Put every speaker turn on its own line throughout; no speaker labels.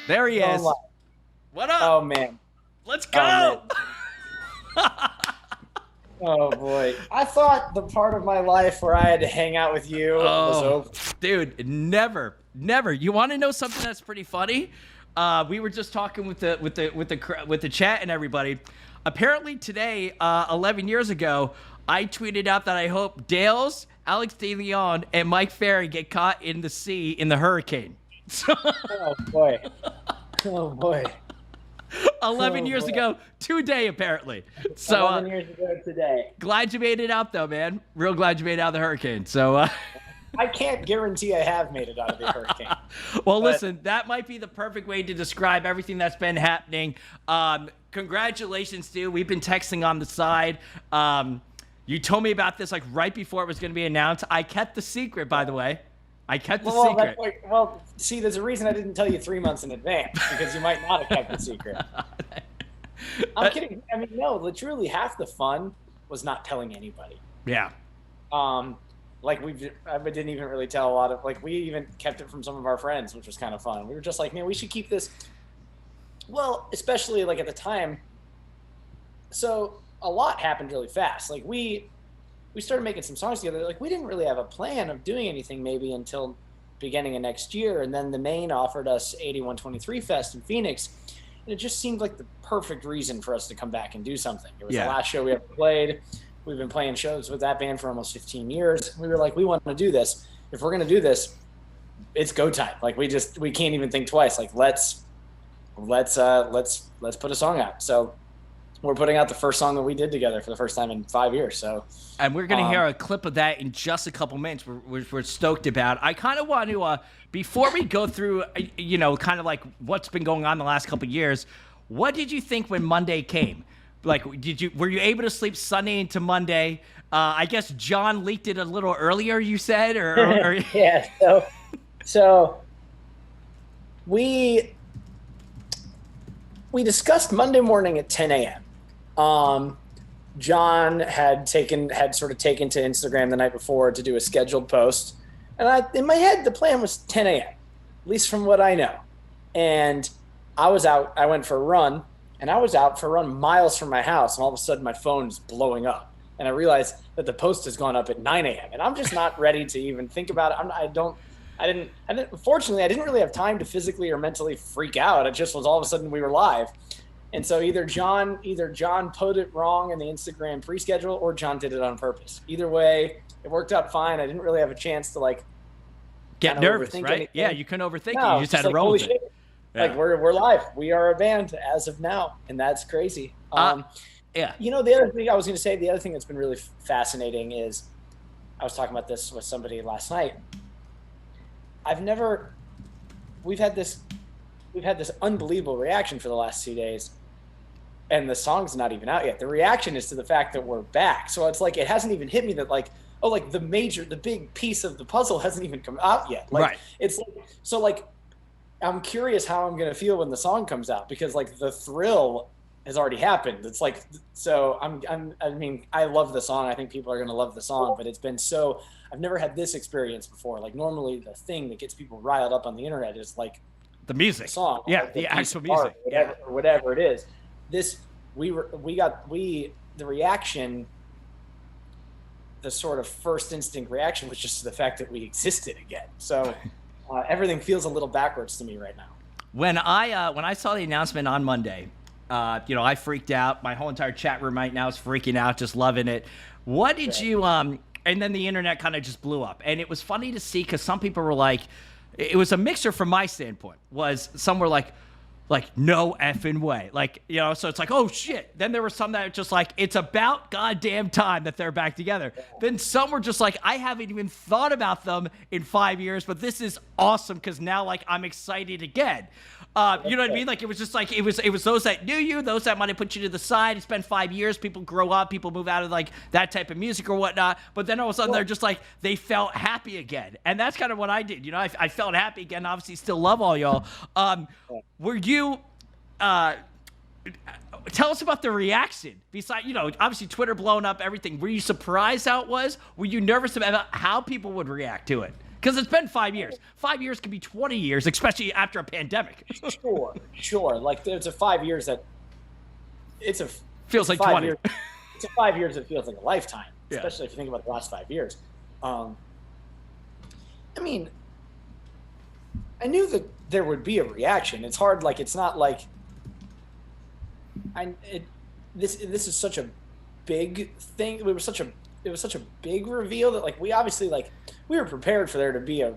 There he is. What up?
Oh, man.
Let's go.
Oh, boy. I thought the part of my life where I had to hang out with you was over.
Dude, never. You want to know something that's pretty funny? We were just talking with the chat and everybody. Apparently today, 11 years ago, I tweeted out that I hope Dales, Alex De Leon, and Mike Ferry get caught in the sea in the hurricane.
Oh, boy. Oh, boy.
11 years ago today, apparently. So
11 years ago today.
Glad you made it out, though, man. Real glad you made it out of the hurricane. So
I can't guarantee I have made it out of the hurricane.
Well, listen, that might be the perfect way to describe everything that's been happening. Congratulations, dude. We've been texting on the side. You told me about this like right before it was going to be announced. I kept the secret, by the way. I kept the secret.
Well, see, there's a reason I didn't tell you 3 months in advance, because you might not have kept the secret. I'm kidding. I mean, no, literally half the fun was not telling anybody.
Yeah.
Like I didn't even really tell a lot of, like, we even kept it from some of our friends, which was kind of fun. We were just like, man, we should keep this. Well, especially like at the time. So a lot happened really fast. Like we started making some songs together. Like we didn't really have a plan of doing anything maybe until beginning of next year. And then the Maine offered us 8123 Fest in Phoenix. And it just seemed like the perfect reason for us to come back and do something. It was the last show we ever played. We've been playing shows with that band for almost 15 years. We were like, we want to do this. If we're going to do this, it's go time. Like we can't even think twice. Like let's put a song out. So we're putting out the first song that we did together for the first time in 5 years. So,
and we're going to hear a clip of that in just a couple minutes, which we're stoked about. I kind of want to, before we go through, kind of like what's been going on the last couple of years, what did you think when Monday came? Like, were you able to sleep Sunday into Monday? I guess John leaked it a little earlier, you said, or
yeah. So we discussed Monday morning at 10 a.m. John had sort of taken to Instagram the night before to do a scheduled post. And in my head, the plan was 10 a.m., at least from what I know. And I was out, I went for a run, and I was out for a run miles from my house. And all of a sudden my phone's blowing up. And I realized that the post has gone up at 9 a.m. And I'm just not ready to even think about it. Fortunately, I didn't really have time to physically or mentally freak out. It just was all of a sudden we were live. And so either John put it wrong in the Instagram pre-schedule or John did it on purpose. Either way, it worked out fine. I didn't really have a chance to
get nervous, right? Anything. Yeah, you couldn't overthink it. You just had to roll with it.
Yeah. Like we're live. We are a band as of now, and that's crazy.
Yeah.
The other thing I was going to say, the other thing that's been really fascinating is, I was talking about this with somebody last night. We've had this unbelievable reaction for the last 2 days, and the song's not even out yet. The reaction is to the fact that we're back. So it's like, it hasn't even hit me that the big piece of the puzzle hasn't even come out yet.
Right.
It's I'm curious how I'm going to feel when the song comes out, because the thrill has already happened. It's like, so I love the song. I think people are going to love the song, but it's been I've never had this experience before. Like normally the thing that gets people riled up on the internet is like
the music,
the song,
yeah, the actual music,
or whatever it is. The reaction, the sort of first instinct reaction was just the fact that we existed again. So everything feels a little backwards to me right now.
When I saw the announcement on Monday, I freaked out. My whole entire chat room right now is freaking out, just loving it. What did you and then the internet kind of just blew up. And it was funny to see, because some people were like, it was a mixture from my standpoint. Was some were like no effing way. So it's like, oh shit. Then there were some that were just like, it's about goddamn time that they're back together. Yeah. Then some were just like, I haven't even thought about them in 5 years, but this is awesome because now I'm excited again. You know what I mean? Like, it was just like, it was those that knew you, those that might have put you to the side. It's been 5 years. People grow up, people move out of that type of music or whatnot. But then all of a sudden they're just like, they felt happy again. And that's kind of what I did. I felt happy again. Obviously still love all y'all. Were you, tell us about the reaction. Besides, obviously Twitter blowing up, everything. Were you surprised how it was? Were you nervous about how people would react to it? Because it's been 5 years. 5 years could be 20 years, especially after a pandemic.
Sure. Like it's a 5 years that
feels like 20.
It's a 5 years that feels like a lifetime,
Yeah.
especially if you think about the last 5 years. I mean, I knew that there would be a reaction. It's hard. Like it's not like this is such a big thing. It was such a big reveal that like we obviously like we were prepared for there to be a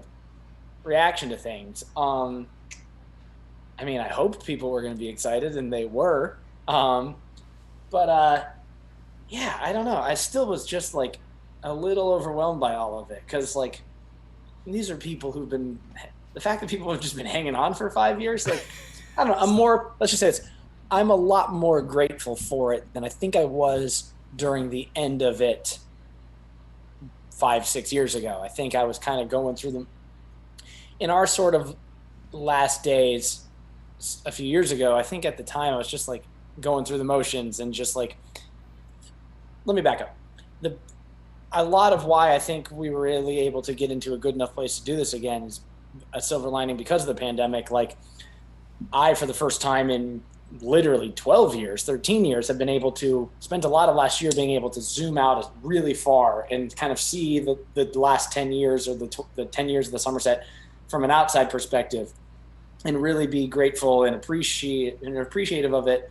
reaction to things. I mean, I hoped people were going to be excited, and they were. Yeah, I don't know. I still was just like a little overwhelmed by all of it because like these are people who've been. The fact that people have just been hanging on for 5 years, like I don't know. Let's just say I'm a lot more grateful for it than I think I was during the end of it 5-6 years ago. I think I was kind of going through them in our sort of last days a few years ago. I think at the time I was just like going through the motions and just like, let me back up. A lot of why I think we were really able to get into a good enough place to do this again is a silver lining because of the pandemic. Like I, for the first time in literally 12 years, 13 years, have been able to spend a lot of last year being able to zoom out really far and kind of see the last 10 years or the 10 years of the Somerset from an outside perspective and really be grateful and appreciative of it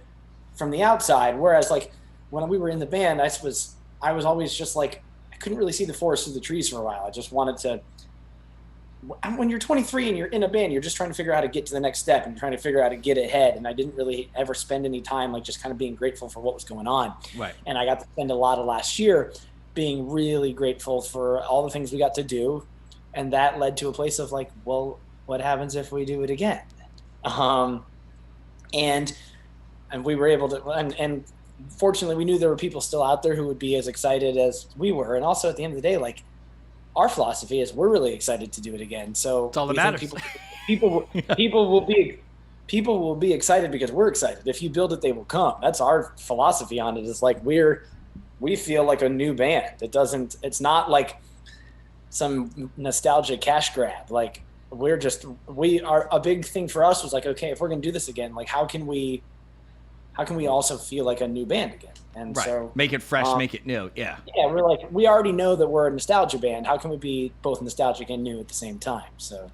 from the outside. Whereas like when we were in the band, I was always just like, I couldn't really see the forest through the trees for a while. I just wanted to, when you're 23 and you're in a band, you're just trying to figure out how to get to the next step and trying to figure out how to get ahead. And I didn't really ever spend any time like just kind of being grateful for what was going on.
Right.
And I got to spend a lot of last year being really grateful for all the things we got to do. And that led to a place of like, well, what happens if we do it again? And we were able to, and fortunately we knew there were people still out there who would be as excited as we were. And also at the end of the day, like, our philosophy is we're really excited to do it again. So
it's all that matters.
People will be excited because we're excited. If you build it, they will come. That's our philosophy on it. It's like we feel like a new band. It's not like some nostalgia cash grab. Like a big thing for us was like, okay, if we're going to do this again, like how can we also feel like a new band again? And
right.
So
make it fresh, make it new. Yeah.
Yeah. We're like, we already know that we're a nostalgia band. How can we be both nostalgic and new at the same time? So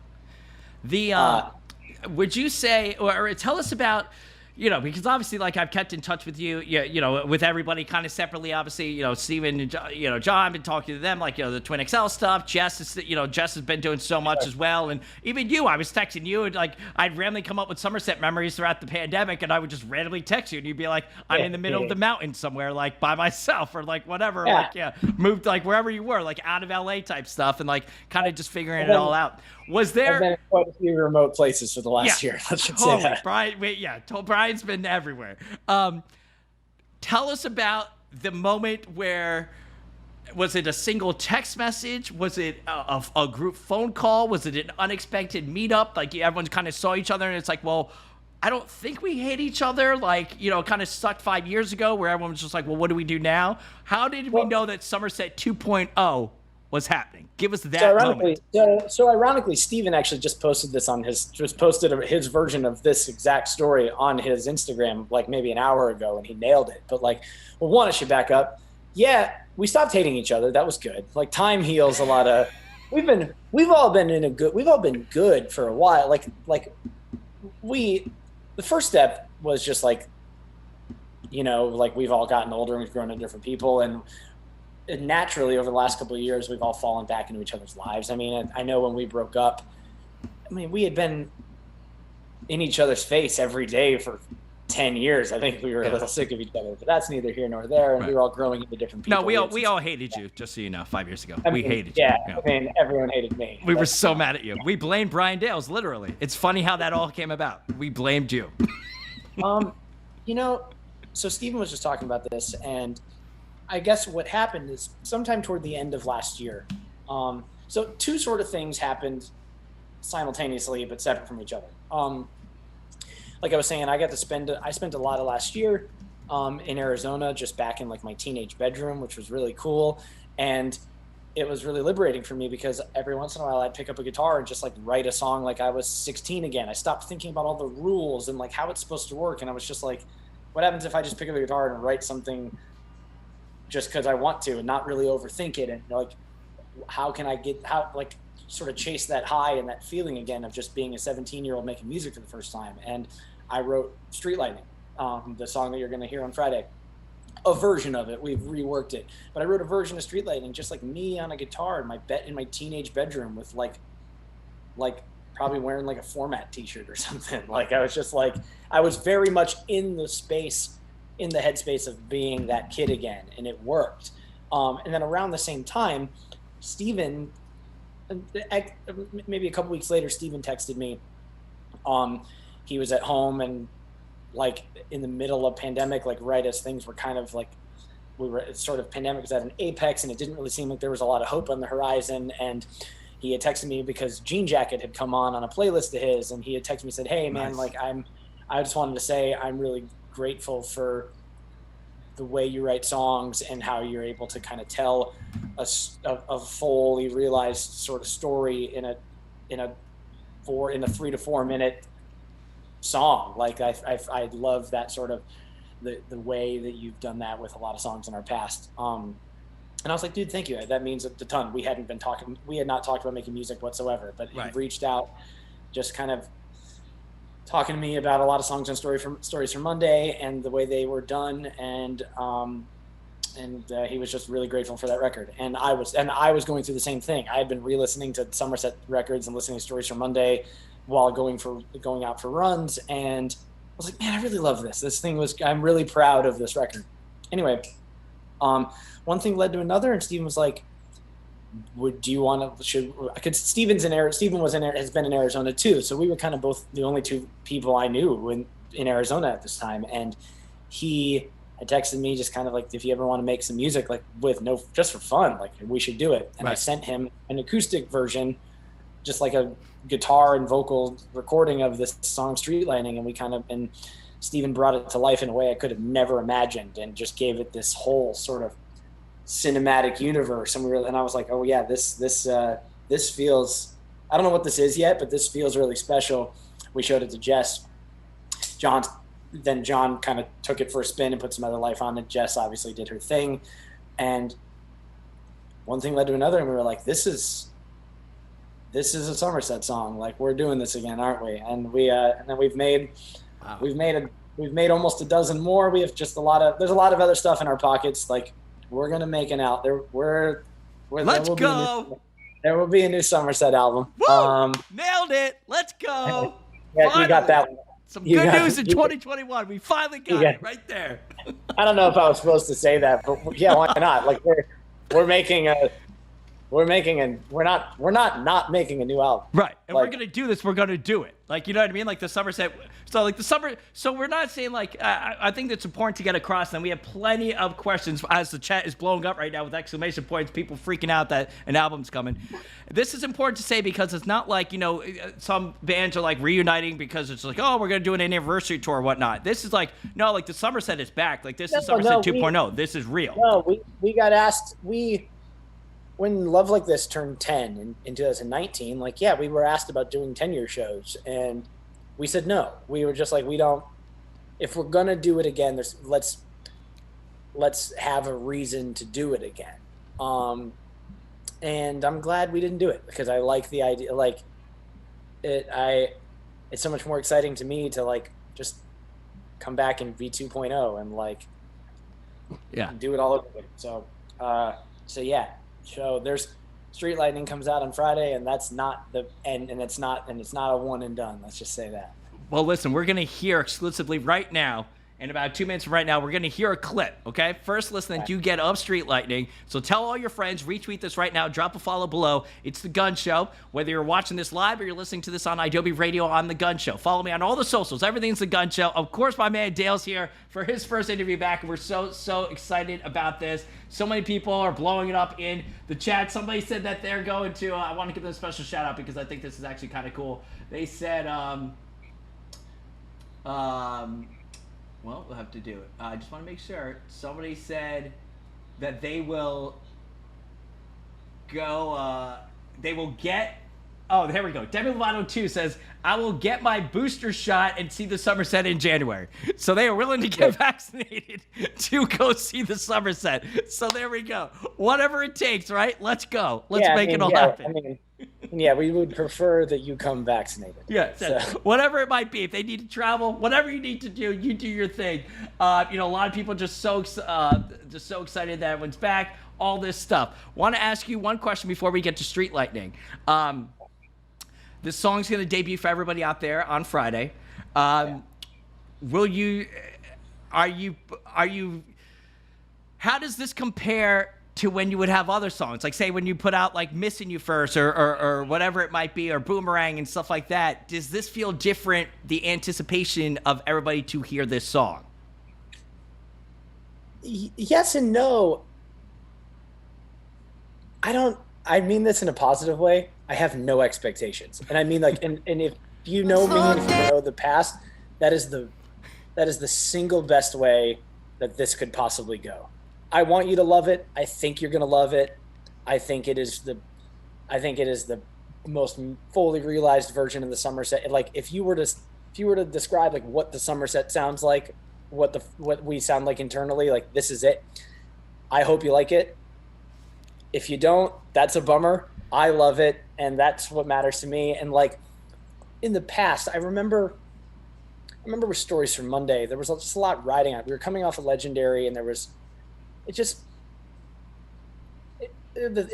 would you say, or tell us about, because obviously, like I've kept in touch with you, with everybody kind of separately. Obviously, Steven and John, I've been talking to them, like the Twin XL stuff. Jess has been doing so much as well, and even you. I was texting you, and like I'd randomly come up with Somerset memories throughout the pandemic, and I would just randomly text you, and you'd be like, "I'm in the middle of the mountains somewhere, like by myself, or like whatever, moved like wherever you were, like out of LA type stuff, and like kind of just figuring it all out." Was there?
I've been in quite a few remote places for the last year. Let's just say that.
Brian's been everywhere. Tell us about the moment where, was it a single text message? Was it a group phone call? Was it an unexpected meetup? Like everyone kind of saw each other and it's like, well, I don't think we hate each other. Like, kind of stuck 5 years ago where everyone was just like, well, what do we do now? How did we know that Somerset 2.0 was happening? Give us that moment.
So ironically, Steven actually just posted his version of this exact story on his Instagram like maybe an hour ago, and he nailed it. But like, well, one, I should back up. Yeah, we stopped hating each other. That was good. Like time heals a lot of. We've all been good for a while. The first step was just like, like we've all gotten older and we've grown into different people, and naturally over the last couple of years we've all fallen back into each other's lives. I mean, I know when we broke up, we had been in each other's face every day for 10 years. I think we were a little sick of each other, but that's neither here nor there. And
right.
We were all growing into different people.
No, we all hated you, just so you know. 5 years ago, we hated
you.
Yeah,
everyone hated me.
We were so mad at you. We blamed Brian Dales, literally. It's funny how that all came about. We blamed you.
So Steven was just talking about this, and I guess what happened is sometime toward the end of last year. So two sort of things happened simultaneously, but separate from each other. Like I was saying, I spent a lot of last year in Arizona, just back in like my teenage bedroom, which was really cool. And it was really liberating for me, because every once in a while I'd pick up a guitar and just like write a song like I was 16 again. I stopped thinking about all the rules and like how it's supposed to work, and I was just like, what happens if I just pick up a guitar and write something just because I want to, and not really overthink it, and like how can I sort of chase that high and that feeling again of just being a 17-year-old making music for the first time. And I wrote Street Lightning, the song that you're going to hear on Friday. A version of it, we've reworked it, but I wrote a version of Street Lightning just like me on a guitar in my teenage bedroom with like probably wearing like a Format t-shirt or something. Like I was just like, I was very much in the headspace of being that kid again, and it worked. And then around the same time, Steven, maybe a couple weeks later, Steven texted me. He was at home and like in the middle of pandemic, like right as things were kind of like, pandemic was at an apex, and it didn't really seem like there was a lot of hope on the horizon. And he had texted me because Jean Jacket had come on a playlist of his, and he had texted me and said, hey man,
Nice.
like I just wanted to say I'm really grateful for the way you write songs and how you're able to kind of tell a fully realized sort of story in a 3 to 4 minute song. Like I love that sort of the way that you've done that with a lot of songs in our past. And I was like, dude, thank you. That means a ton. We had not talked about making music whatsoever, but
Right.
You've reached out, just kind of talking to me about a lot of songs and stories from Monday and the way they were done. And he was just really grateful for that record. And I was going through the same thing. I had been re-listening to Somerset records and listening to Stories from Monday while going out for runs. And I was like, man, I really love this. I'm really proud of this record. Anyway, one thing led to another, and Steven was like, Steven has been in Arizona too. So we were kind of both the only two people I knew in Arizona at this time. And he had texted me just kind of like, if you ever want to make some music, like just for fun, like we should do it. And
Right.
I sent him an acoustic version, just like a guitar and vocal recording of this song Street Lightning. And Steven brought it to life in a way I could have never imagined, and just gave it this whole sort of cinematic universe. And I was like, oh yeah, this feels, I don't know what this is yet, but this feels really special. We showed it to Jess. John kind of took it for a spin and put some other life on it. Jess obviously did her thing, and one thing led to another, and we were like, this is a Somerset song. Like, we're doing this again, aren't we? And and then we've made almost a dozen more. We have just there's a lot of other stuff in our pockets. Like, we're gonna make an out there.
Let's go.
There will be a new Somerset album.
Woo! Nailed it. Let's go.
Yeah,
Finally.
you got that one.
Some good news in 2021. We finally got it right there.
I don't know if I was supposed to say that, but yeah, why not? Like we're not making a new album.
Right. And
like,
we're going to do this. We're going to do it. Like, you know what I mean? Like the Somerset. So we're not saying like, I think that's important to get across. And we have plenty of questions as the chat is blowing up right now with exclamation points, people freaking out that an album's coming. This is important to say because it's not like, some bands are like reuniting because it's like, oh, we're going to do an anniversary tour or whatnot. This is like, no, like the Somerset is back. Like this is Somerset 2.0. This is real.
No, we got asked, when Love Like This turned 10 in 2019, like, yeah, we were asked about doing 10-year shows, and we said no. We were just like, if we're going to do it again, let's have a reason to do it again. And I'm glad we didn't do it, because I like the idea, like, it's so much more exciting to me to, like, just come back and be 2.0 and, like,
yeah,
do it all over again. So yeah. So there's Street Lightning comes out on Friday, and that's not it's not a one and done. Let's just say that.
Well, listen, we're going to hear exclusively right now, in about 2 minutes from right now, we're going to hear a clip, okay? First listen that you get of Street Lightning. So tell all your friends, retweet this right now, drop a follow below. It's The Gunz Show. Whether you're watching this live or you're listening to this on idobi Radio on The Gunz Show. Follow me on all the socials. Everything's The Gunz Show. Of course, my man Dale's here for his first interview back, and we're so excited about this. So many people are blowing it up in the chat. Somebody said that they're going to, I want to give them a special shout out because I think this is actually kind of cool. They said, well, we'll have to do it. I just want to make sure. Somebody said that they will go. They will get. Oh, there we go. Demi Lovato 2 says, I will get my booster shot and see the Somerset in January. So they are willing to get vaccinated to go see the Somerset. So there we go. Whatever it takes, right? Let's go. Let's make it all happen.
We would prefer that you come vaccinated.
Yeah, so. Whatever it might be. If they need to travel, whatever you need to do, you do your thing. A lot of people just so excited that everyone's back. All this stuff. Want to ask you one question before we get to Street Lightning. This song's going to debut for everybody out there on Friday. How does this compare to when you would have other songs? Like, say, when you put out, like, Missing You First or whatever it might be, or Boomerang and stuff like that. Does this feel different, the anticipation of everybody to hear this song?
Yes and no. I mean this in a positive way. I have no expectations. And I mean, like, and if you know me and if you know the past, that is the single best way that this could possibly go. I want you to love it. I think you're going to love it. I think it is the most fully realized version of the Somerset. Like, if you were to describe, like, what the Somerset sounds like, what we sound like internally, like, this is it. I hope you like it. If you don't, that's a bummer. I love it, and that's what matters to me. And, like, in the past, I remember with Stories from Monday, there was just a lot riding on it. We were coming off of Legendary, and there was it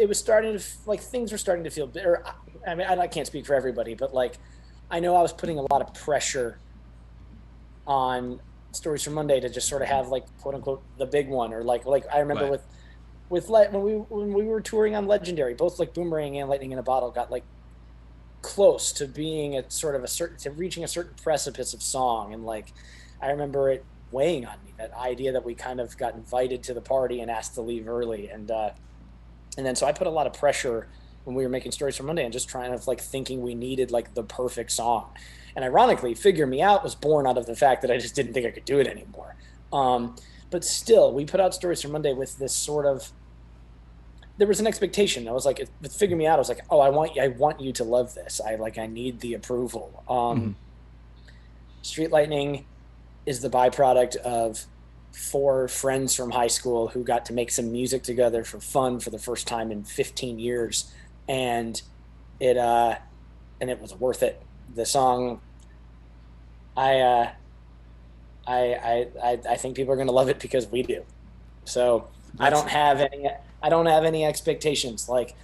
was starting to, like, things were starting to feel bitter. I mean, I can't speak for everybody, but, like, I know I was putting a lot of pressure on Stories from Monday to just sort of have, like, quote unquote the big one, or like I remember
right.
when we were touring on Legendary, both, like, Boomerang and Lightning in a Bottle got, like, close to being reaching a certain precipice of song. And, like, I remember it weighing on me, that idea that we kind of got invited to the party and asked to leave early. And then so I put a lot of pressure when we were making Stories from Monday and just trying to, like, thinking we needed, like, the perfect song. And ironically, Figure Me Out was born out of the fact that I just didn't think I could do it anymore. But still, we put out Stories from Monday with this sort of, there was an expectation. I was like, with Figure Me Out, I was like, oh, I want you to love this. I need the approval. Street Lightning is the byproduct of 4 friends from high school who got to make some music together for fun for the first time in 15 years. And it was worth it. The song, I think people are going to love it because we do. So I don't have any expectations. Like,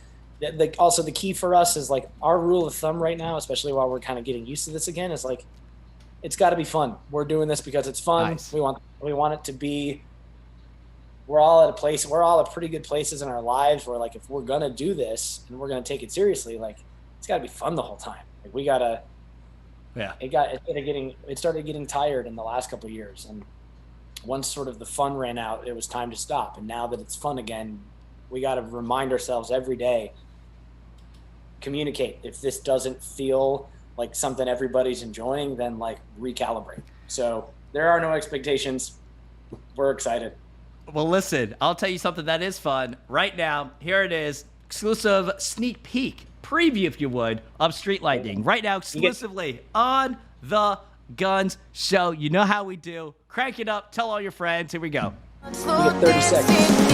also the key for us is, like, our rule of thumb right now, especially while we're kind of getting used to this again, is, like, it's got to be fun. We're doing this because it's fun.
Nice.
We want it to be. We're all at pretty good places in our lives where, like, if we're gonna do this and we're gonna take it seriously, like, it's got to be fun the whole time. Like, we gotta.
Yeah.
It started getting tired in the last couple of years, and once sort of the fun ran out, it was time to stop. And now that it's fun again, we got to remind ourselves every day, communicate. If this doesn't feel like something everybody's enjoying, then, like, recalibrate. So there are no expectations. We're excited.
Well, listen, I'll tell you something that is fun. Right now, here it is, exclusive sneak peek, preview, if you would, of Street Lightning. Right now, exclusively on the Gunz Show. You know how we do. Crank it up. Tell all your friends. Here we go.
You get 30 seconds.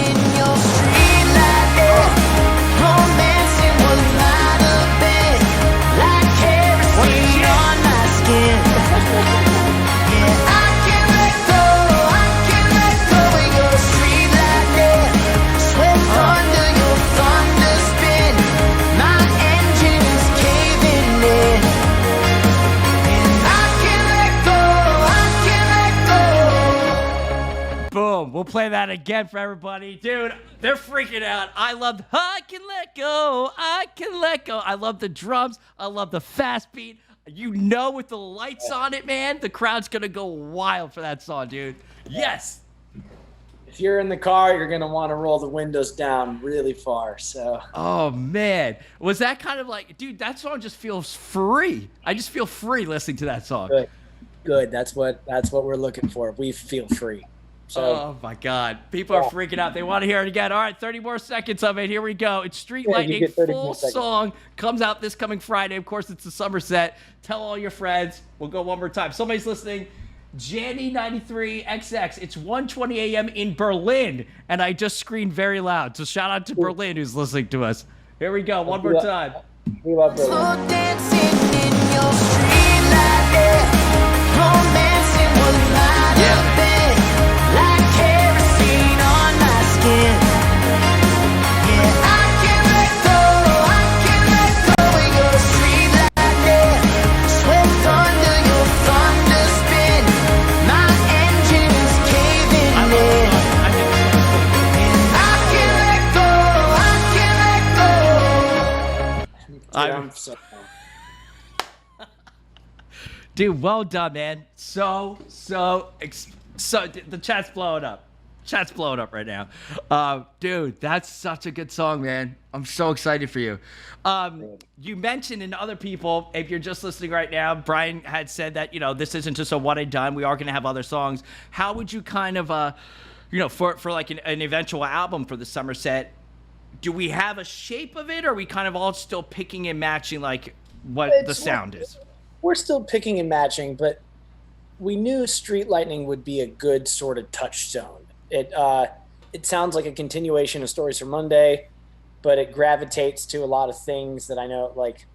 Boom. We'll play that again for everybody. Dude, they're freaking out. I love I Can Let Go. I Can Let Go. I love the drums. I love the fast beat. You know, with the lights on it, man, the crowd's going to go wild for that song, dude. Yes.
If you're in the car, you're going to want to roll the windows down really far. So.
Oh, man. Was that kind of like, dude, that song just feels free. I just feel free listening to that song.
Good. That's what we're looking for. We feel free. So,
oh my God, people are freaking out. They want to hear it again. All right, 30 more seconds of it. Here we go. It's Street Lightning, full song, comes out this coming Friday. Of course, it's the Somerset. Tell all your friends. We'll go one more time. Somebody's listening. Janny 93XX. It's 1:20 a.m. in Berlin, and I just screamed very loud. So shout out to Berlin who's listening to us. Here we go, one more time.
We love Berlin.
Dancing in your street light, romancing will light up bed like kerosene on my skin. Yeah, I can't let go of your street light, swept under your thunder spin. My engine is caving in, and I can't let go.
I'm so
Dude, well done, man. So the chat's blowing up. Chat's blowing up right now. Dude, that's such a good song, man. I'm so excited for you. You mentioned in other people, if you're just listening right now, Brian had said that, this isn't just a one and done. We are going to have other songs. How would you kind of, for like an eventual album for the Somerset, do we have a shape of it, or are we kind of all still picking and matching like what the sound is?
We're still picking and matching, but we knew Street Lightning would be a good sort of touchstone. It sounds like a continuation of Stories from Monday, but it gravitates to a lot of things that I know, like,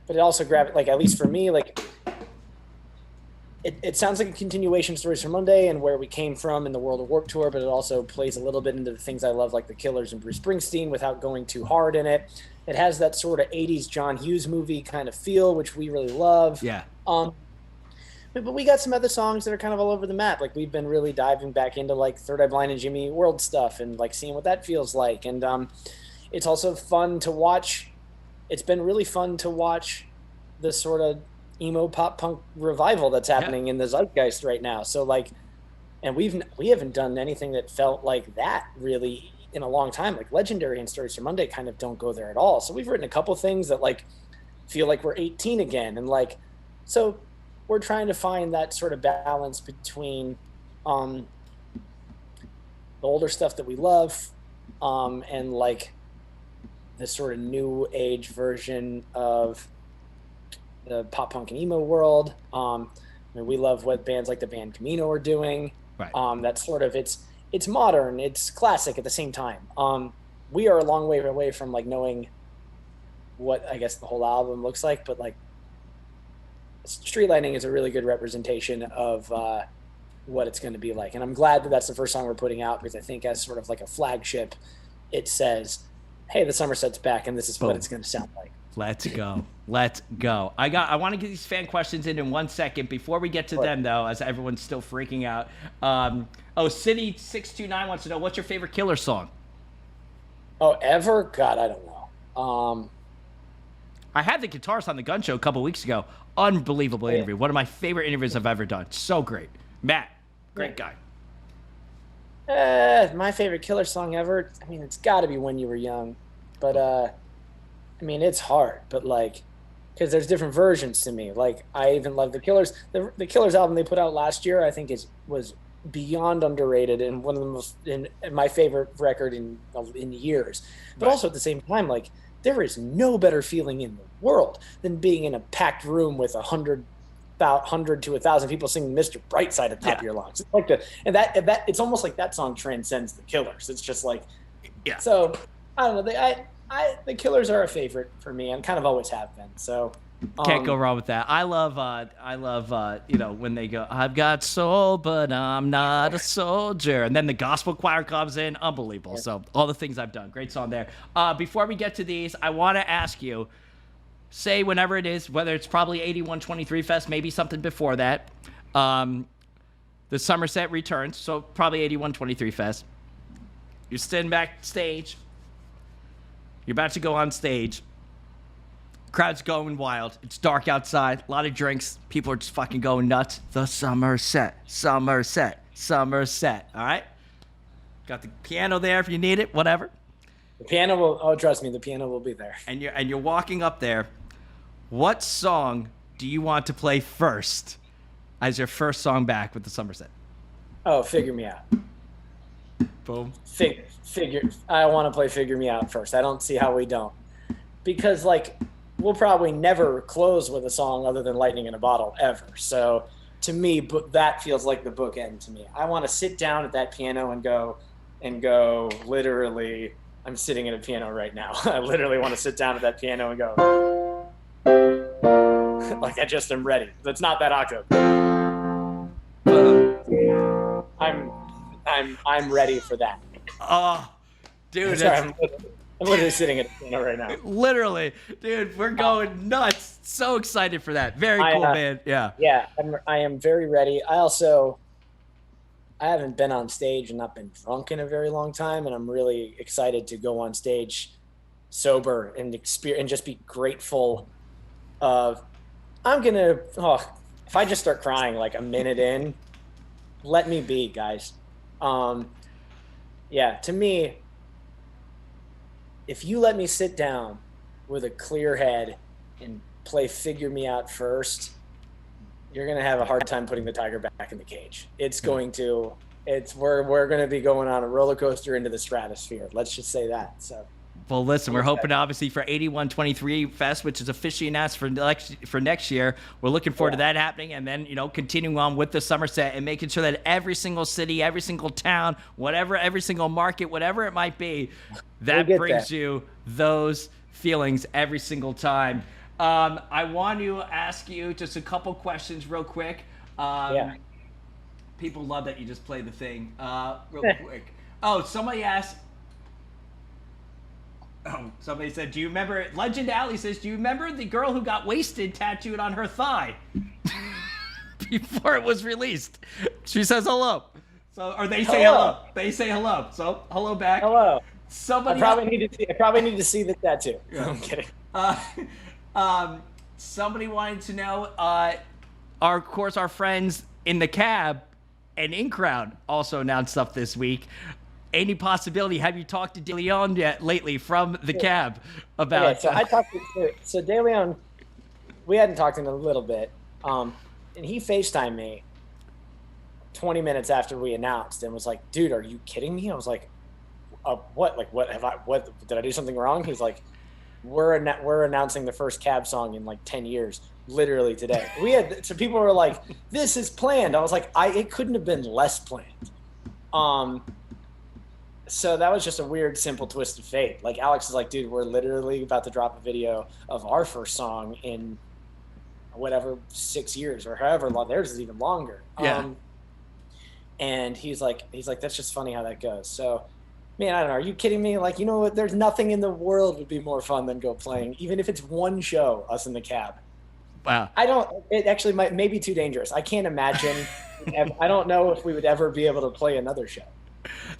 but it also at least for me, like, it sounds like a continuation of Stories from Monday and where we came from in the World of Warp tour, but it also plays a little bit into the things I love, like the Killers and Bruce Springsteen, without going too hard in it. It has that sort of 80s John Hughes movie kind of feel, which we really love.
Yeah.
But we got some other songs that are kind of all over the map. Like, we've been really diving back into like Third Eye Blind and Jimmy Eat World stuff and like seeing what that feels like. And it's also fun to watch. It's been really fun to watch the sort of emo pop punk revival that's happening in the zeitgeist right now. So like, and we haven't done anything that felt like that really in a long time. Like Legendary and Stories from Monday kind of don't go there at all. So we've written a couple things that like feel like we're 18 again, and like, so we're trying to find that sort of balance between the older stuff that we love and like this sort of new age version of the pop punk and emo world. We love what bands like the band Camino are doing.
Right.
That's sort of, it's modern, it's classic at the same time. We are a long way away from like knowing what I guess the whole album looks like, but like Street Lightning is a really good representation of what it's going to be like. And I'm glad that that's the first song we're putting out, because I think as sort of like a flagship, it says, hey, the Somerset's back and this is what it's going to sound like.
Let's go. Let's go. I want to get these fan questions in 1 second. Before we get to them, though, as everyone's still freaking out. City629 wants to know, what's your favorite Killer song?
Oh, ever? God, I don't know.
I had the guitarist on the Gunz Show a couple weeks ago. Unbelievable interview. One of my favorite interviews I've ever done. So great. Matt, great guy.
My favorite Killer song ever? I mean, it's got to be When You Were Young. But, I mean, it's hard. But, like, because there's different versions to me. Like, I even love the Killers. The Killers album they put out last year, I think was beyond underrated and one of the most, in my favorite record in years. But also at the same time, like, there is no better feeling in the world than being in a packed room with 100 to 1,000 people singing Mr. Brightside at the top of your lungs. It's like it's almost like that song transcends the Killers. It's just like, so I don't know. The Killers are a favorite for me and kind of always have been. So
can't go wrong with that. I love when they go, I've got soul, but I'm not a soldier. And then the gospel choir comes in. Unbelievable. Yeah. So all the things I've done. Great song there. Before we get to these, I want to ask you, say whenever it is, whether it's probably 8123 Fest, maybe something before that. The Somerset returns, so probably 8123 Fest. You're sitting backstage. You're about to go on stage. Crowd's going wild. It's dark outside. A lot of drinks. People are just fucking going nuts. The Somerset. All right? Got the piano there if you need it, whatever.
The piano will, oh, trust me, the piano will be there.
And you're walking up there. What song do you want to play first as your first song back with the Somerset?
Oh, Figure Me Out.
Boom.
I want to play Figure Me Out first. I don't see how we don't. Because, like, we'll probably never close with a song other than Lightning in a Bottle ever. So, to me, that feels like the bookend to me. I want to sit down at that piano and go, literally, I'm sitting at a piano right now. I literally want to sit down at that piano and go, like I just am ready. That's not that octave. I'm ready for that.
Oh, dude.
Sorry, I'm literally sitting at a piano right now.
Literally, dude, we're going nuts. So excited for that. Very cool, man. Yeah.
Yeah, I am very ready. I haven't been on stage and not been drunk in a very long time, and I'm really excited to go on stage sober and just be grateful of. If I just start crying like a minute in, let me be, guys. Yeah, to me, if you let me sit down with a clear head and play Figure Me Out first, you're going to have a hard time putting the tiger back in the cage. We're going to be going on a roller coaster into the stratosphere. Let's just say that. So.
Well, listen, we're hoping obviously for 8123 Fest, which is officially announced for next year. We're looking forward to that happening, and then continuing on with the Somerset and making sure that every single city, every single town, whatever, every single market, whatever it might be, that brings you those feelings every single time. I want to ask you just a couple questions real quick. People love that you just play the thing real quick. Oh, somebody asked. Oh, somebody said, do you remember, Legend Alley says, do you remember the girl who got wasted tattooed on her thigh before it was released? She says hello. So, or they say hello. They say hello. So, hello back.
Hello.
Somebody.
I probably need to see the tattoo. Yeah. I'm kidding.
Somebody wanted to know, of course, our friends in the cab and in crowd also announced stuff this week. Any possibility? Have you talked to De Leon yet lately from the cab about?
Yeah, so I talked to De Leon. We hadn't talked in a little bit, and he FaceTimed me 20 minutes after we announced and was like, "Dude, are you kidding me?" I was like, "What? Like, what have I? What did I do something wrong?" He's like, "We're announcing the first cab song in like 10 years, literally today." So people were like, "This is planned." I was like, "It couldn't have been less planned." So that was just a weird, simple twist of fate. Like Alex is like, dude, we're literally about to drop a video of our first song in whatever 6 years or however long. Theirs is even longer.
Yeah.
And he's like, that's just funny how that goes. So, man, I don't know. Are you kidding me? Like, you know what? There's nothing in the world would be more fun than go playing, even if it's one show, us in the cab.
Wow.
It actually may be too dangerous. I can't imagine. I don't know if we would ever be able to play another show.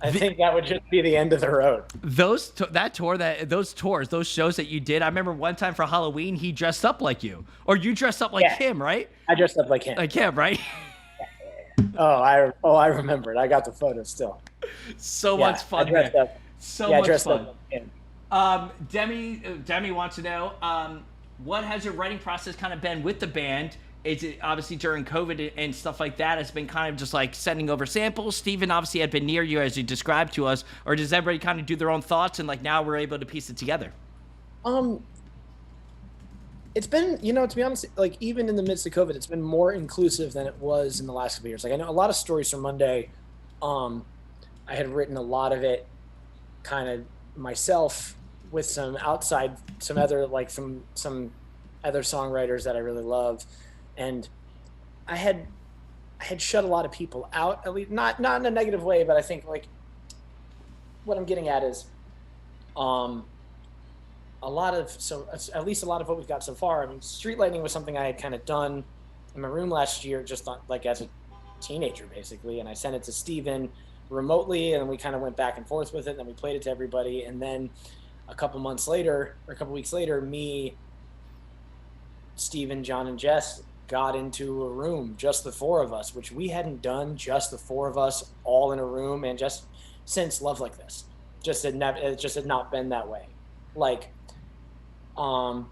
I think that would just be the end of the road.
Those shows that you did, I remember one time for Halloween, he dressed up like you. Or you dressed up like him, right?
I dressed up like him.
Like him, right?
I remember it. I got the photo still.
So much fun.
I dressed up.
So much fun.
Up like
him. Demi wants to know, what has your writing process kind of been with the band? Is it obviously during COVID and stuff like that? It's been kind of just like sending over samples. Steven obviously had been near you as you described to us, or does everybody kind of do their own thoughts and like now we're able to piece it together?
It's been, to be honest, like even in the midst of COVID, it's been more inclusive than it was in the last couple years. Like I know a lot of Stories from Monday. I had written a lot of it kind of myself with some other songwriters that I really love. And I had shut a lot of people out, at least not in a negative way, but I think like what I'm getting at is at least a lot of what we've got so far. I mean, Street Lightning was something I had kind of done in my room last year, just like as a teenager basically, and I sent it to Steven remotely, and we kind of went back and forth with it, and then we played it to everybody, and then a couple weeks later, me, Steven, John, and Jess got into a room, just the four of us, which we hadn't done, just the four of us all in a room, and just since Love Like This. It just had not been that way. Like, and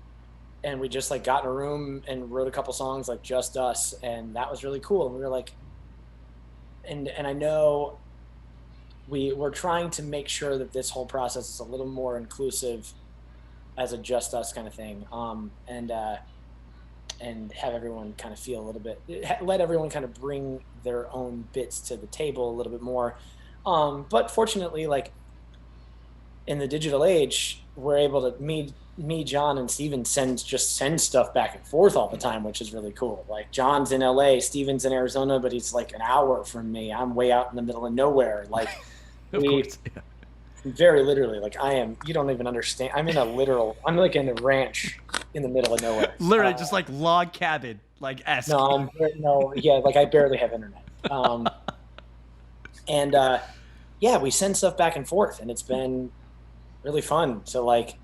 we just like got in a room and wrote a couple songs, like just us, and that was really cool. And we were like, and I know we're trying to make sure that this whole process is a little more inclusive as a just us kind of thing, and have everyone kind of feel a little bit, let everyone kind of bring their own bits to the table a little bit more. But fortunately, like in the digital age, we're able to, me, John, and Steven send stuff back and forth all the time, which is really cool. Like John's in LA, Steven's in Arizona, but he's like an hour from me. I'm way out in the middle of nowhere. Like very literally, like you don't even understand. I'm like in a ranch in the middle of nowhere.
Literally just like log cabin, like esque.
Like I barely have internet. We send stuff back and forth, and it's been really fun to like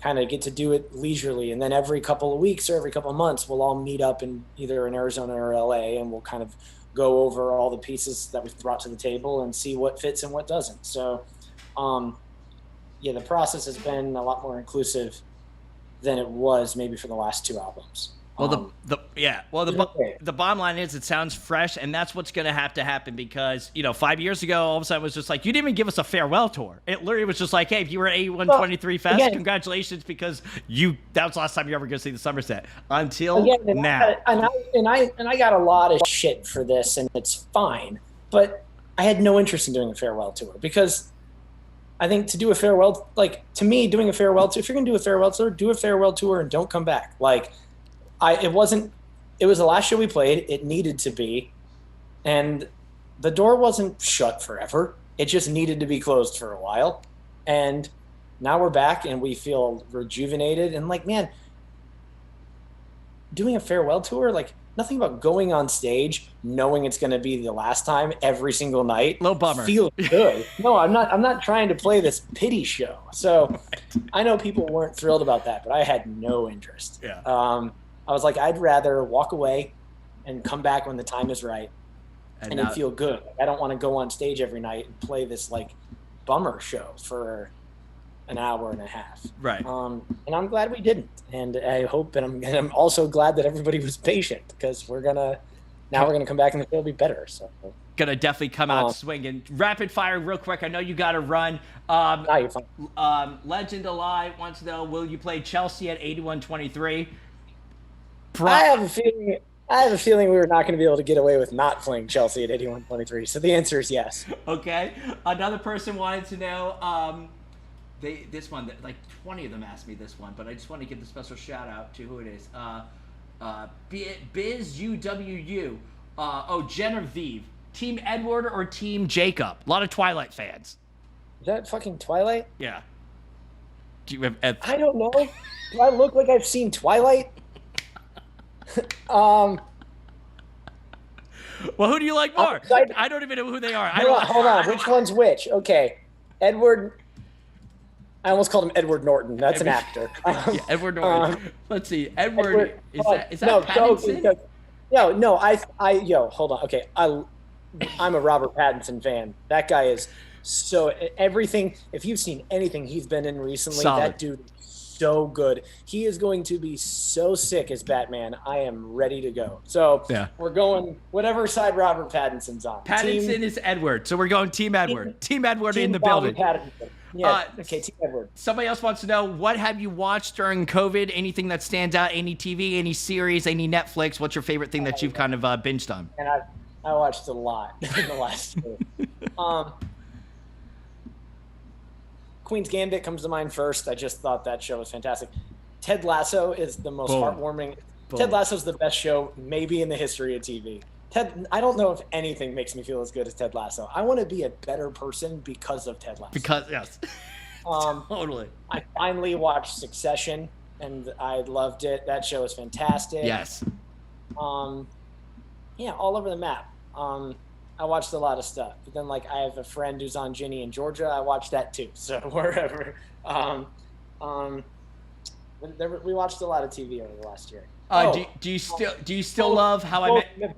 kind of get to do it leisurely. And then every couple of weeks or every couple of months, we'll all meet up in either in Arizona or LA, and we'll kind of go over all the pieces that we've brought to the table and see what fits and what doesn't. So, the process has been a lot more inclusive than it was maybe for the last two albums.
Well, the bottom line is it sounds fresh, and that's what's going to have to happen because, 5 years ago, all of a sudden it was just like, you didn't even give us a farewell tour. It literally was just like, hey, if you were at 8123 Fest,
again,
congratulations, because that was the last time you were ever going to see the Somerset. Until now.
I got a lot of shit for this, and it's fine, but I had no interest in doing a farewell tour because I think to do a farewell, like, to me, doing a farewell tour, if you're going to do a farewell tour, do a farewell tour and don't come back. Like, it was the last show we played. It needed to be, and the door wasn't shut forever. It just needed to be closed for a while. And now we're back and we feel rejuvenated. And like, man, doing a farewell tour, like nothing about going on stage, knowing it's going to be the last time every single night.
Low bummer.
Feels good. No, I'm not trying to play this pity show. So I know people weren't thrilled about that, but I had no interest.
Yeah.
I was like, I'd rather walk away and come back when the time is right and then feel good. I don't want to go on stage every night and play this like bummer show for an hour and a half.
Right.
And I'm glad we didn't. And I hope, and I'm also glad that everybody was patient because we're going to come back and it'll be better. So
gonna definitely come out swinging. Rapid fire real quick. I know you got to run.
You're fine.
Legend Alive wants to know, will you play Chelsea at 8123?
I have a feeling we were not going to be able to get away with not playing Chelsea at 8123. So the answer is yes.
Okay. Another person wanted to know, this one, like 20 of them asked me this one, but I just want to give the special shout out to who it is. Biz UWU. Genevieve. Team Edward or Team Jacob? A lot of Twilight fans.
Is that fucking Twilight?
Yeah. Do you have?
I don't know. Do I look like I've seen Twilight?
Well, who do you like more? I don't even know who they are.
Hold on. Which one's which? Okay. Edward. I almost called him Edward Norton. That's an actor.
Yeah, Edward Norton. Let's see. Edward is that Pattinson?
Hold on. Okay. I'm a Robert Pattinson fan. That guy is so everything. If you've seen anything he's been in recently,
solid.
That dude is so good. He is going to be so sick as Batman. I am ready to go. So we're going whatever side Robert Pattinson's on.
Pattinson is Edward, so we're going Team Edward. Team Edward in the building.
Pattinson. Yeah. Okay, Team Edward.
Somebody else wants to know, what have you watched during COVID? Anything that stands out? Any TV? Any series? Any Netflix? What's your favorite thing that you've kind of binged on?
And I watched a lot in the last year. Queen's Gambit comes to mind first. I just thought that show was fantastic. Ted Lasso is the most heartwarming. Ted Lasso is the best show maybe in the history of TV. I don't know if anything makes me feel as good as Ted Lasso. I want to be a better person because of Ted Lasso.
Yes. Totally.
I finally watched Succession, and I loved it. That show is fantastic.
Yes.
All over the map. I watched a lot of stuff. But then, like, I have a friend who's on Ginny in Georgia. I watched that too. So wherever. We watched a lot of TV over the last year.
Do you still love How I Met?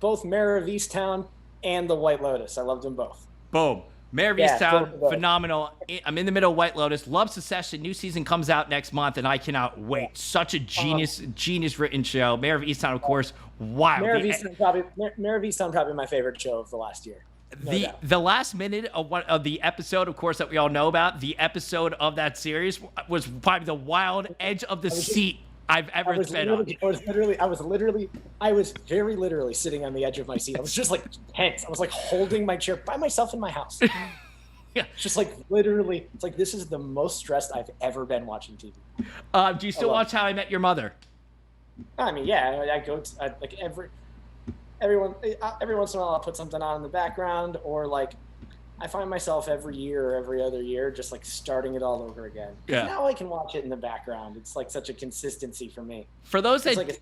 Both Mayor of Easttown and The White Lotus. I loved them both.
Boom. Mayor of Easttown, phenomenal. I'm in the middle of White Lotus. Love Succession. New season comes out next month, and I cannot wait. Such a genius written show. Mayor of Easttown, of course. Wow.
Mayor of Easttown, probably my favorite show of the last year.
The
doubt.
the last minute of the episode, of course, that we all know about, the episode of that series was probably the wild edge of the seat I've ever been on.
I was very literally sitting on the edge of my seat. I was just like tense. I was like holding my chair by myself in my house.
Yeah.
Just like literally, it's like this is the most stressed I've ever been watching TV.
Do you still watch How I Met Your Mother?
I mean, yeah, I go to, like every once in a while I'll put something on in the background, or like I find myself every year or every other year just like starting it all over again.
Yeah.
Now I can watch it in the background. It's like such a consistency for me.
For those that
like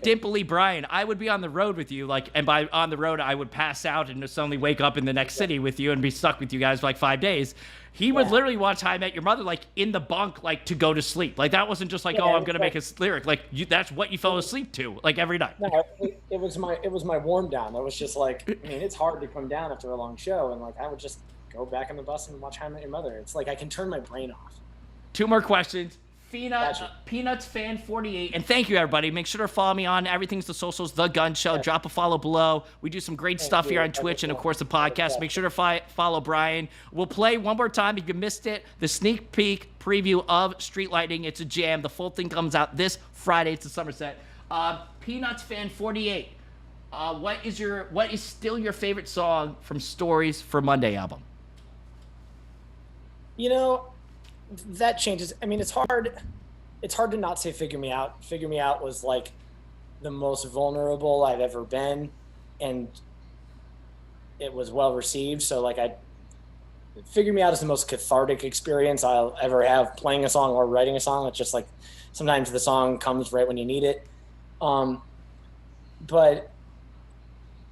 didn't believe Brian, I would be on the road with you, like, and by on the road I would pass out and just suddenly wake up in the next city with you and be stuck with you guys for like 5 days. He would literally watch How I Met Your Mother like in the bunk, like to go to sleep. Like that wasn't just like, oh, I'm gonna make a lyric. Like that's what you fell asleep to, like every night.
No, it was my warm down. I was just like, I mean, it's hard to come down after a long show, and like I would just go back on the bus and watch How I Met Your Mother. It's like I can turn my brain off.
2 more questions.
Gotcha.
Peanuts fan 48, and thank you everybody. Make sure to follow me on everything's the socials, the Gunz Show.
Yeah.
Drop a follow below. We do some great stuff here on Twitch and of course the podcast. Make sure to follow Brian. We'll play one more time if you missed it. The sneak peek preview of Street Lightning. It's a jam. The full thing comes out this Friday. It's a Somerset. Peanuts fan 48. What is still your favorite song from Stories for Monday album?
You know, that changes. I mean, it's hard to not say Figure Me Out. Figure Me Out was like the most vulnerable I've ever been, and it was well received. So like Figure Me Out is the most cathartic experience I'll ever have playing a song or writing a song. It's just like sometimes the song comes right when you need it. But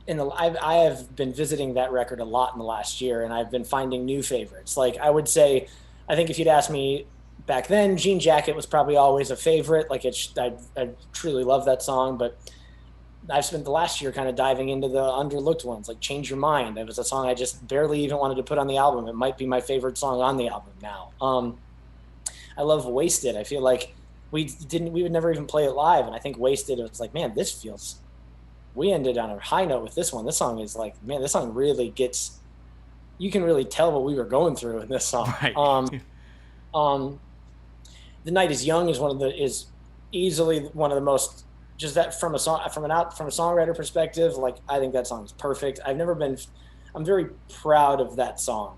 I have been visiting that record a lot in the last year, and I've been finding new favorites. Like I would say, I think if you'd asked me back then, Jean Jacket was probably always a favorite. Like I truly love that song, but I've spent the last year kind of diving into the underlooked ones, like Change Your Mind. It was a song I just barely even wanted to put on the album. It might be my favorite song on the album now. I love Wasted. I feel like we would never even play it live, and I think Wasted, it was like, man, we ended on a high note with this one. This song is like, man, this song really gets, you can really tell what we were going through in this song.
Right.
The Night Is Young is easily one of the most, just that from a songwriter perspective, like I think that song is perfect. I'm very proud of that song.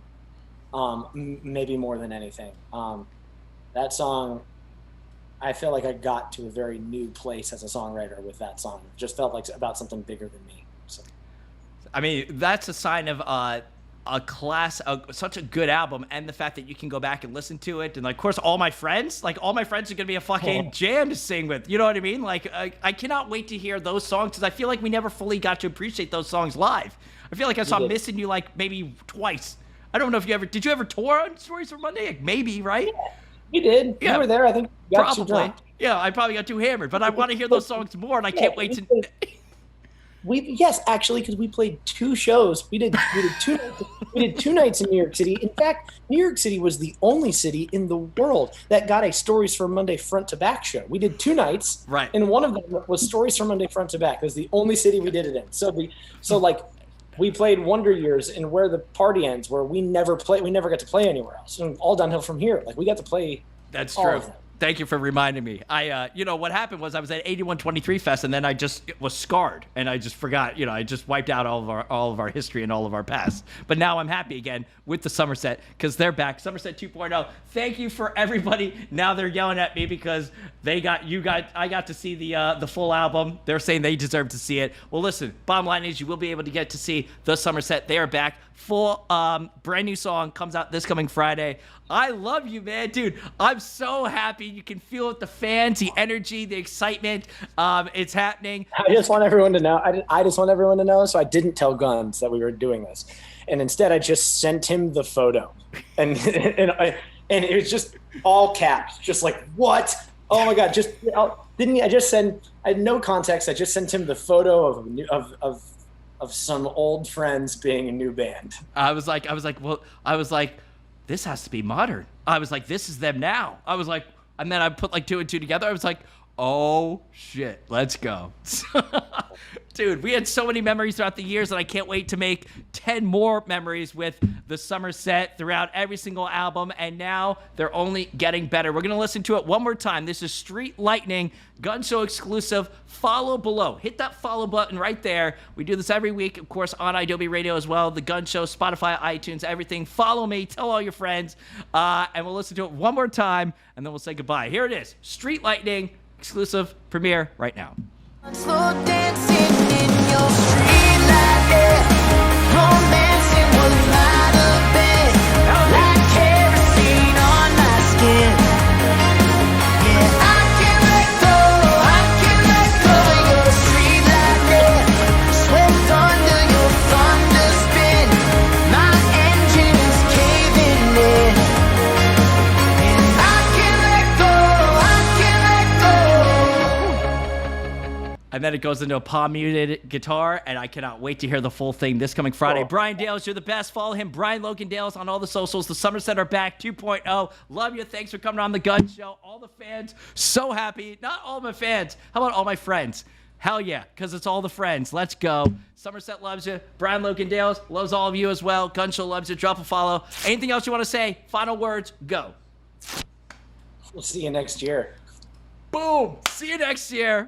Maybe more than anything. That song, I feel like I got to a very new place as a songwriter with that song. It just felt like about something bigger than me. So.
I mean, that's a sign of such a good album, and the fact that you can go back and listen to it, and like, of course, all my friends are gonna be a fucking jam to sing with. You know what I mean? Like, I cannot wait to hear those songs because I feel like we never fully got to appreciate those songs live. I feel like I saw Missing You like maybe twice. I don't know if did you ever tour on Stories for Monday? Like, maybe, right?
Yeah. You did.
Yeah,
you were there. I think you got too
probably.
drunk.
Yeah, I probably got too hammered, but I want to hear those songs more, and I can't wait to.
Yes, actually, because we played 2 shows. We did 2 nights. We did 2 nights in New York City. In fact, New York City was the only city in the world that got a Stories for Monday front to back show. We did 2 nights,
right?
And one of them was Stories for Monday front to back. It was the only city we did it in. So like, we played Wonder Years and Where the Party Ends, where we never got to play anywhere else. And all downhill from here. Like, we got to play.
That's
all
true.
of them.
Thank you for reminding me. What happened was I was at 8123 Fest, and then I just was scarred, and I just forgot. I just wiped out all of our history and all of our past. But now I'm happy again with the Somerset because they're back. Somerset 2.0. Thank you for everybody. Now they're yelling at me because I got to see the full album. They're saying they deserve to see it. Well, listen. Bottom line is you will be able to get to see the Somerset. They are back. Full brand new song comes out this coming Friday. I love you, man, dude. I'm so happy. You can feel it, the fans, the energy, the excitement. It's happening.
I just want everyone to know. I just want everyone to know. So I didn't tell Gunz that we were doing this, and instead I just sent him the photo, and it was just all caps, just like, what? Oh my God! Didn't he? I had no context. I just sent him the photo of some old friends being a new band.
I was like, this has to be modern. I was like, this is them now. I was like, and then I put like 2 and 2 together. I was like, Oh, shit. Let's go. Dude, we had so many memories throughout the years, and I can't wait to make 10 more memories with the summer set throughout every single album, and now they're only getting better. We're going to listen to it one more time. This is Street Lightning, Gunz Show exclusive. Follow below. Hit that follow button right there. We do this every week, of course, on idobi Radio as well, the Gunz Show, Spotify, iTunes, everything. Follow me. Tell all your friends, and we'll listen to it one more time, and then we'll say goodbye. Here it is, Street Lightning, exclusive premiere right now.
Slow dancing in your street light, yeah. Romancing what might have been. Like kerosene on my skin. Yeah, I can't let go of your street light, yeah. Swept under your thunder spin. My engine is caving in. And I can't let go.
And then it goes into a palm-muted guitar, and I cannot wait to hear the full thing this coming Friday.
Cool.
Brian Dales, you're the best. Follow him, Brian Logan Dales, on all the socials. The Summer Center back 2.0. Love you. Thanks for coming on the Gunz Show. All the fans, so happy. Not all my fans. How about all my friends? Hell yeah, because it's all the friends. Let's go. Somerset loves you. Brian Logan Dales loves all of you as well. Gunz Show loves you. Drop a follow. Anything else you want to say? Final words, go.
We'll see you next year.
Boom. See you next year.